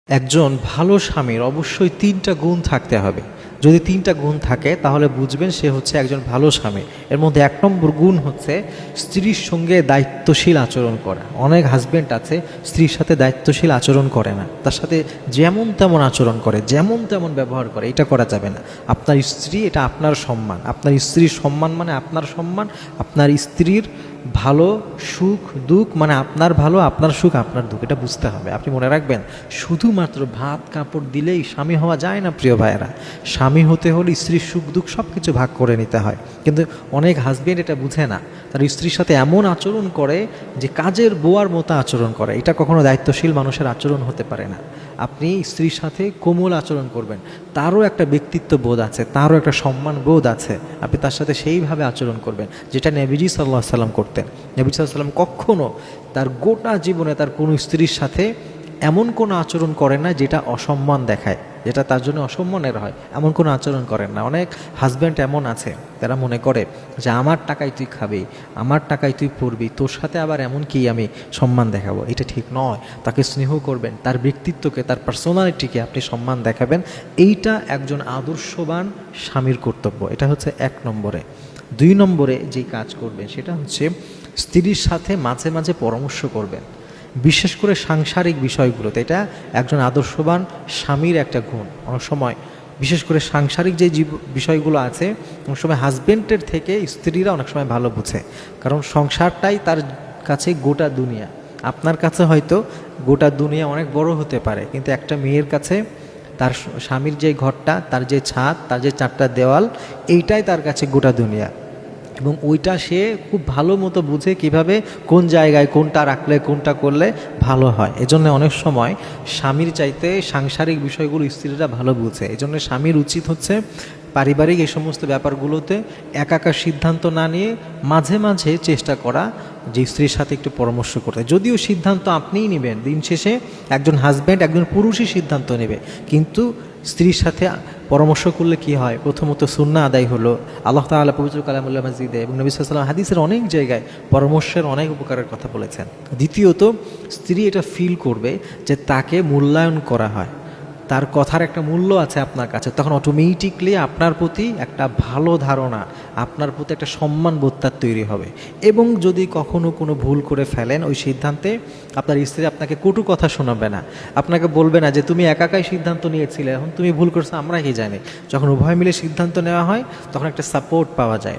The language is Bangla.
একজন ভালো স্বামীর অবশ্যই ৩টা গুণ থাকতে হবে। যদি ৩টা গুণ থাকে তাহলে বুঝবেন সে হচ্ছে একজন ভালো স্বামী। এর মধ্যে ১ নম্বর গুণ হচ্ছে স্ত্রীর সঙ্গে দায়িত্বশীল আচরণ করা। অনেক হাজব্যান্ড আছে স্ত্রীর সাথে দায়িত্বশীল আচরণ করে না, তার সাথে যেমন তেমন আচরণ করে, যেমন তেমন ব্যবহার করে। এটা করা যাবে না। আপনার স্ত্রী, এটা আপনার সম্মান। আপনার স্ত্রীর সম্মান মানে আপনার সম্মান। আপনার স্ত্রীর ভালো সুখ দুঃখ মানে আপনার ভালো, আপনার সুখ আপনার দুঃখ, এটা বুঝতে হবে। আপনি মনে রাখবেন, শুধুমাত্র ভাত কাপড় দিলেই স্বামী হওয়া যায় না প্রিয় ভাইয়েরা। স্বামী হতে হলে স্ত্রীর সুখ দুঃখ সব কিছু ভাগ করে নিতে হয়। কিন্তু অনেক হাজবেন্ড এটা বুঝে না, তার স্ত্রীর সাথে এমন আচরণ করে যে কাজের বুয়ার মতো আচরণ করে। এটা কখনো দায়িত্বশীল মানুষের আচরণ হতে পারে না। আপনি স্ত্রীর সাথে কোমল আচরণ করবেন, তারও একটা ব্যক্তিত্ব বোধ আছে, তারও একটা সম্মান বোধ আছে। আপনি তার সাথে সেইভাবে আচরণ করবেন যেটা নবীজি সাল্লাল্লাহু আলাইহি সাল্লাম করতেন। নবী সাল্লাল্লাহু আলাইহি সাল্লাম কখনো তার গোটা জীবনে তার কোনো স্ত্রীর সাথে এমন কোনো আচরণ করেন না যেটা অসম্মান দেখায়, যেটা তার জন্য অসম্মানের হয়, এমন কোনো আচরণ করেন না। অনেক হাজব্যান্ড এমন আছে তারা মনে করে যে আমার টাকায় তুই খাবি, আমার টাকায় তুই পড়বি, তোর সাথে আবার এমন কি আমি সম্মান দেখাবো। এটা ঠিক নয়। তাকে স্নেহ করবেন, তার ব্যক্তিত্বকে, তার পার্সোনালিটিকে আপনি সম্মান দেখাবেন। এইটা একজন আদর্শবান স্বামীর কর্তব্য। এটা হচ্ছে ১ নম্বরে। ২ নম্বরে যেই কাজ করবেন সেটা হচ্ছে স্ত্রীর সাথে মাঝে মাঝে পরামর্শ করবেন, বিশেষ করে সাংসারিক বিষয়গুলোতে। এটা একজন আদর্শবান স্বামীর একটা গুণ। অনেক সময় বিশেষ করে সাংসারিক যে বিষয়গুলো আছে, অনেক সময় হাজবেন্ডের থেকে স্ত্রীরা অনেক সময় ভালো বুঝে, কারণ সংসারটাই তার কাছে গোটা দুনিয়া। আপনার কাছে হয়তো গোটা দুনিয়া অনেক বড় হতে পারে, কিন্তু একটা মেয়ের কাছে তার স্বামীর যে ঘরটা, তার যে ছাদ, তার যে 4টা দেওয়াল, এইটাই তার কাছে গোটা দুনিয়া। এবং ওইটা সে খুব ভালো মতো বুঝে কিভাবে কোন জায়গায় কোনটা রাখলে কোনটা করলে ভালো হয়। এজন্য অনেক সময় স্বামীর চাইতে সাংসারিক বিষয়গুলো স্ত্রীরা ভালো বুঝে। এজন্য স্বামীর উচিত হচ্ছে পারিবারিক এই সমস্ত ব্যাপারগুলোতে একাকার সিদ্ধান্ত না নিয়ে মাঝে মাঝে চেষ্টা করা যে স্ত্রীর সাথে একটু পরামর্শ করতে। যদিও সিদ্ধান্ত আপনিই নেবেন, দিন শেষে একজন হাজব্যান্ড, একজন পুরুষই সিদ্ধান্ত নেবে, কিন্তু স্ত্রীর সাথে পরামর্শ করলে কি হয়? প্রথমত সুন্নাহ আদায় হলো, আল্লাহ তাআলা পবিত্র কালামুল্লাহ মাজিদে এবং নবী সাল্লাল্লাহু আলাইহি ওয়াসাল্লাম হাদিসের অনেক জায়গায় পরামর্শের অনেক উপকারের কথা বলেছেন। দ্বিতীয়ত, স্ত্রী এটা ফিল করবে যে তাকে মূল্যায়ন করা হয়, তার কথার একটা মূল্য আছে আপনার কাছে। তখন অটোমেটিকলি আপনার প্রতি একটা ভালো ধারণা, আপনার প্রতি একটা সম্মানবোধ তার তৈরি হবে। এবং যদি কখনো কোনো ভুল করে ফেলেন ওই সিদ্ধান্তে, আপনার স্ত্রী আপনাকে কটু কথা শোনাবে না, আপনাকে বলবে না যে তুমি একাকাই সিদ্ধান্ত নিয়েছিলে, এখন তুমি ভুল করছো, আমরা কি জানি। যখন উভয় মিলে সিদ্ধান্ত নেওয়া হয় তখন একটা সাপোর্ট পাওয়া যায়।